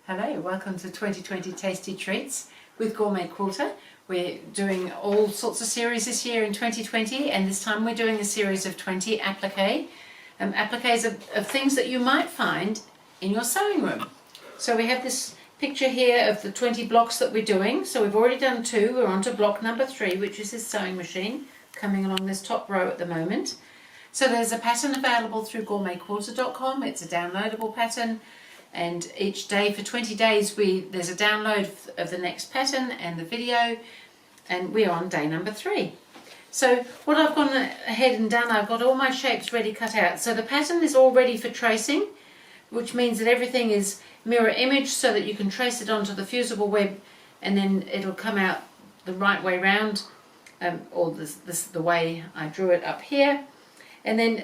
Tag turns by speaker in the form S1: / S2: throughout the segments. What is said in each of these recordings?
S1: Hello, welcome to 2020 Tasty Treats with GourmetQuilter. We're doing all sorts of series this year in 2020, and this time we're doing a series of 20 appliques. Appliques of things that you might find in your sewing room. So we have this picture here of the 20 blocks that we're doing. So we've already done 2, we're on to block number 3, which is this sewing machine coming along this top row at the moment. So there's a pattern available through GourmetQuilter.com. It's a downloadable pattern. And each day for 20 days there's a download of the next pattern and the video, and we're on day number 3. So what I've gone ahead and done, I've got all my shapes ready cut out. So the pattern is all ready for tracing, which means that everything is mirror image so that you can trace it onto the fusible web and then it'll come out the right way round, or the way I drew it up here. And then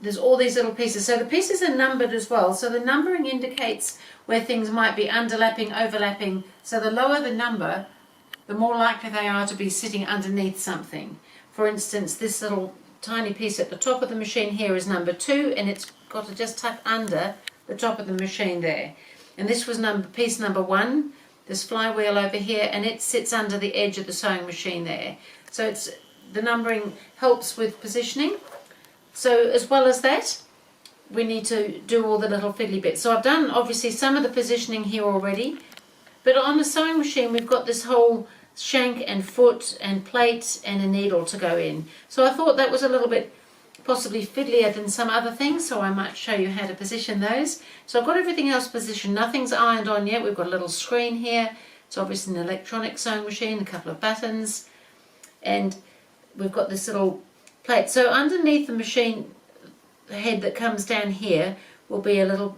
S1: there's all these little pieces. So the pieces are numbered as well. So the numbering indicates where things might be underlapping, overlapping. So the lower the number, the more likely they are to be sitting underneath something. For instance, this little tiny piece at the top of the machine here is number 2, and it's got to just tuck under the top of the machine there. And this was piece number 1, this flywheel over here, and it sits under the edge of the sewing machine there. So the numbering helps with positioning. So as well as that, we need to do all the little fiddly bits. So I've done obviously some of the positioning here already, but on the sewing machine we've got this whole shank and foot and plate and a needle to go in. So I thought that was a little bit possibly fiddlier than some other things, so I might show you how to position those. So I've got everything else positioned, nothing's ironed on yet. We've got a little screen here. It's obviously an electronic sewing machine, a couple of buttons, and we've got this little plate. So underneath the machine head that comes down here will be a little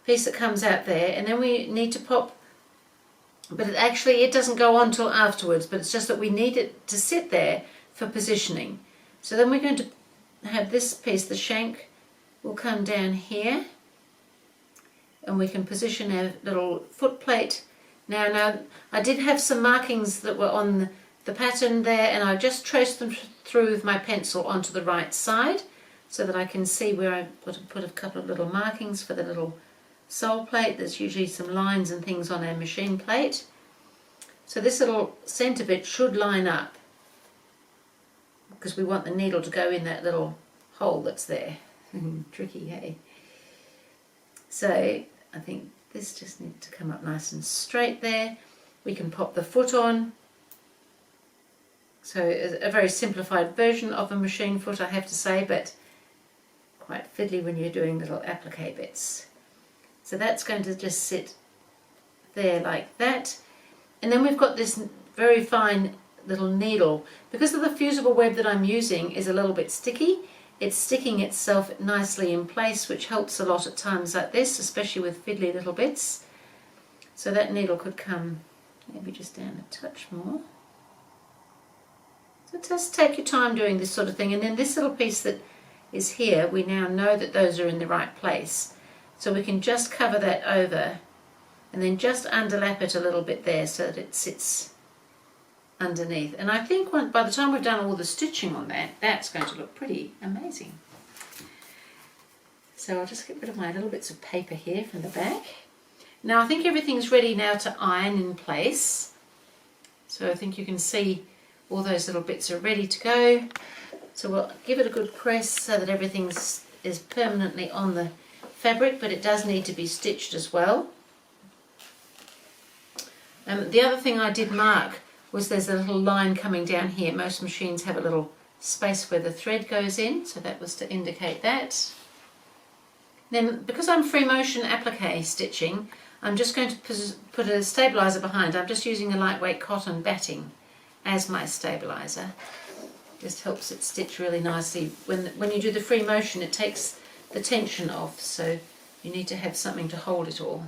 S1: piece that comes out there, and then we need to pop, but it doesn't go on till afterwards, but it's just that we need it to sit there for positioning. So then we're going to have this piece, the shank will come down here, and we can position our little foot plate. Now I did have some markings that were on the pattern there, and I just traced them through with my pencil onto the right side so that I can see where I've got to put a couple of little markings for the little sole plate. There's usually some lines and things on our machine plate. So this little centre bit should line up because we want the needle to go in that little hole that's there. Tricky, hey? So I think this just needs to come up nice and straight there. We can pop the foot on. So a very simplified version of a machine foot, I have to say, but quite fiddly when you're doing little applique bits. So that's going to just sit there like that. And then we've got this very fine little needle. Because of the fusible web that I'm using is a little bit sticky, it's sticking itself nicely in place, which helps a lot at times like this, especially with fiddly little bits. So that needle could come maybe just down a touch more. So just take your time doing this sort of thing, and then this little piece that is here, we now know that those are in the right place. So we can just cover that over and then just underlap it a little bit there so that it sits underneath. And I think by the time we've done all the stitching on that, that's going to look pretty amazing. So I'll just get rid of my little bits of paper here from the back. Now I think everything's ready now to iron in place. So I think you can see all those little bits are ready to go. So we'll give it a good press so that everything is permanently on the fabric, but it does need to be stitched as well. The other thing I did mark was there's a little line coming down here. Most machines have a little space where the thread goes in, so that was to indicate that. Then because I'm free motion applique stitching, I'm just going to put a stabilizer behind. I'm just using a lightweight cotton batting as my stabilizer. Just helps it stitch really nicely. When you do the free motion, it takes the tension off, so you need to have something to hold it all.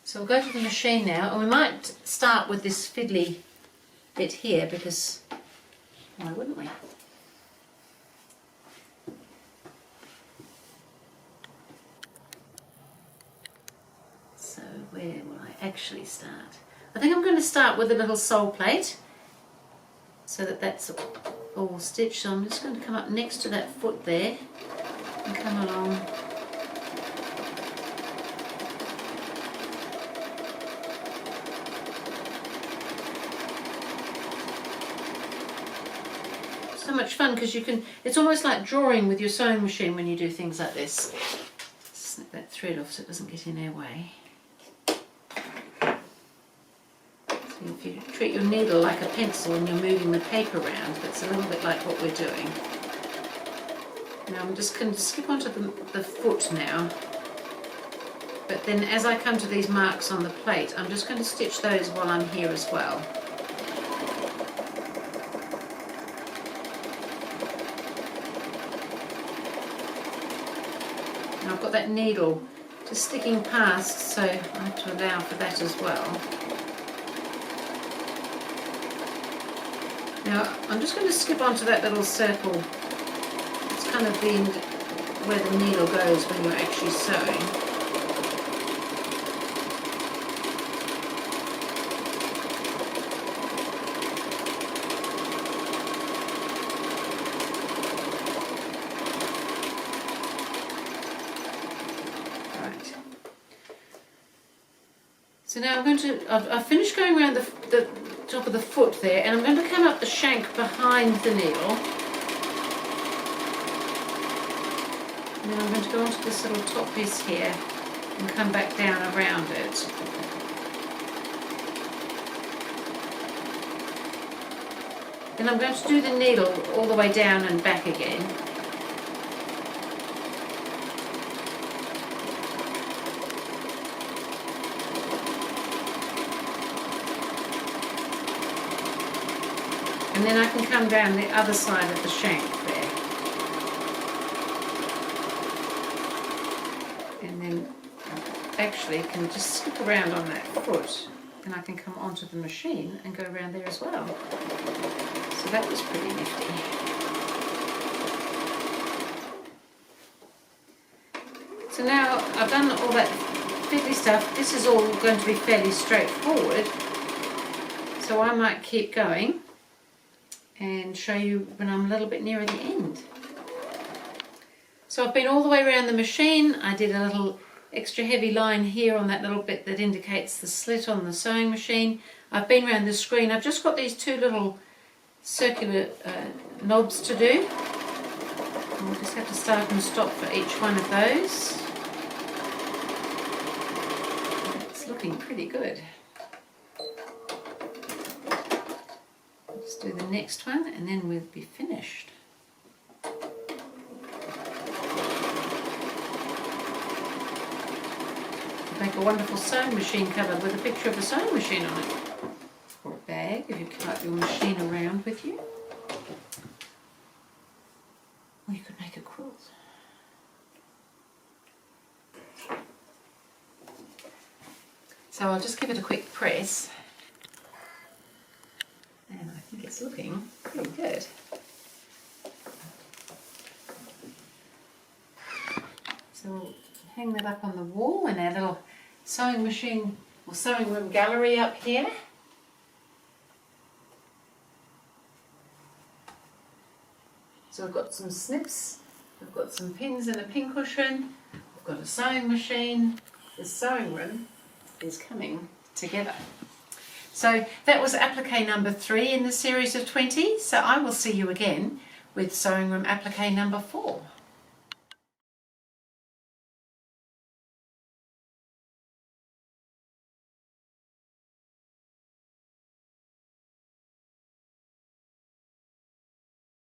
S1: So we'll go to the machine now, and we might start with this fiddly bit here, because why wouldn't we? So where will I actually start? I think I'm going to start with a little sole plate so that that's all stitched. So I'm just going to come up next to that foot there and come along. So much fun because you can, it's almost like drawing with your sewing machine when you do things like this. Snip that thread off so it doesn't get in our way. So if you treat your needle like a pencil and you're moving the paper around, it's a little bit like what we're doing. Now I'm just going to skip onto the foot now, but then as I come to these marks on the plate, I'm just going to stitch those while I'm here as well. Now I've got that needle just sticking past, so I have to allow for that as well. Now I'm just going to skip onto that little circle. It's kind of the end where the needle goes when you're actually sewing. So now I'm going to, I've finished going around the top of the foot there, and I'm going to come up the shank behind the needle. And then I'm going to go onto this little top piece here and come back down around it. Then I'm going to do the needle all the way down and back again. And then I can come down the other side of the shank there. And then actually can just skip around on that foot, and I can come onto the machine and go around there as well. So that was pretty nifty. So now I've done all that fiddly stuff. This is all going to be fairly straightforward. So I might keep going and show you when I'm a little bit nearer the end. So I've been all the way around the machine. I did a little extra heavy line here on that little bit that indicates the slit on the sewing machine. I've been around the screen. I've just got these two little circular knobs to do. And we'll just have to start and stop for each one of those. It's looking pretty good. Let's do the next one and then we'll be finished. Make a wonderful sewing machine cover with a picture of the sewing machine on it. Or a bag if you carry your machine around with you. Or you could make a quilt. So I'll just give it a quick press. And I think it's looking pretty good. So we'll hang that up on the wall in our little sewing machine or sewing room gallery up here. So I've got some snips, I've got some pins and a pincushion, I've got a sewing machine. The sewing room is coming together. So that was applique number 3 in the series of 20. So I will see you again with sewing room applique number 4.